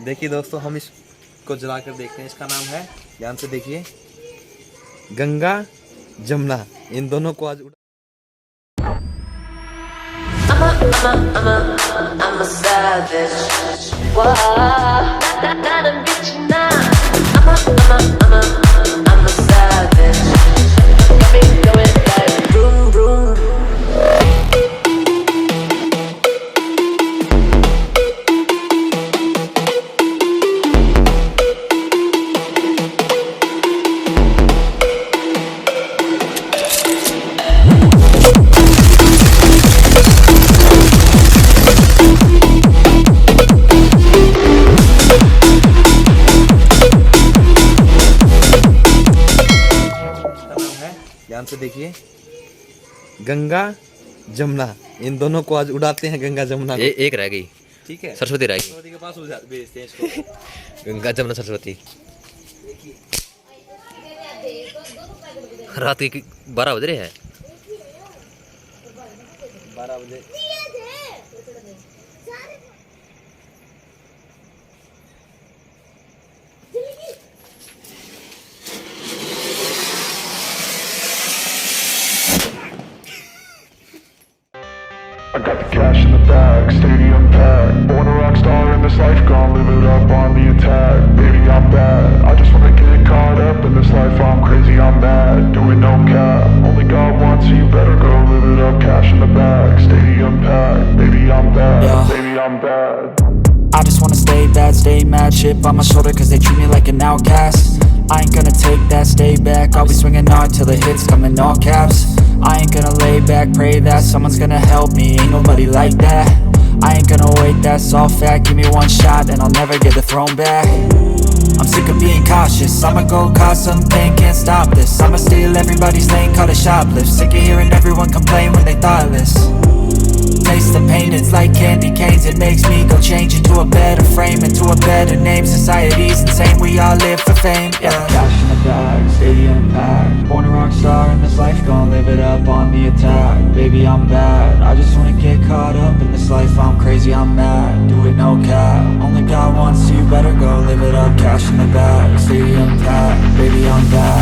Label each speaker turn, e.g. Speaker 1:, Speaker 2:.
Speaker 1: देखिए दोस्तों, हम इसको जला कर देखते हैं। इसका नाम है, ध्यान से देखिए, गंगा जमुना। इन दोनों को आज
Speaker 2: I'm a savage. Whoa, not a bitch now. I'm a savage. Got me going like vroom vroom.
Speaker 1: ध्यान से देखिए, गंगा जमुना। इन दोनों को आज उड़ाते हैं गंगा जमुना।
Speaker 3: एक रह गई,
Speaker 1: ठीक है,
Speaker 3: सरस्वती रह गई।
Speaker 1: सरस्वती के पास भेजते हैं इसको।
Speaker 3: गंगा जमुना सरस्वती। रात के 12 बज रहे हैं।
Speaker 1: 12 बजे।
Speaker 4: I got the cash in the bag, stadium packed. Born a rock star in this life, gonna live it up on the attack. Baby, I'm bad, I just wanna get caught up in this life. I'm crazy, I'm mad, doing no cap. Only got one, so you better go live it up. Cash in the bag, stadium packed. Baby, I'm bad, baby, I'm bad.
Speaker 5: I just wanna stay bad, stay mad. Chip on my shoulder cause they treat me like an outcast. I ain't gonna take that, stay back. I'll be swinging hard till the hits come in all caps. I ain't gonna lay back, pray that someone's gonna help me. Ain't nobody like that. I ain't gonna wait, that's all fact. Give me one shot and I'll never get the throne back. I'm sick of being cautious. I'ma go cause something, can't stop this. I'ma steal everybody's lane, call it shoplift. Sick of hearing everyone complain when they thoughtless. Taste the pain, it's like candy canes. It makes me go change into a better frame, into a better name. Society's insane, we all live for fame, yeah. Cash in the bag, stadium packed. Born a rock star in this life, gonna live it up on the attack. Baby, I'm bad, I just wanna get caught up in this life. I'm crazy, I'm mad, do it no cap. Only got one, so you better go live it up. Cash in the bag, stadium packed. Baby, I'm bad.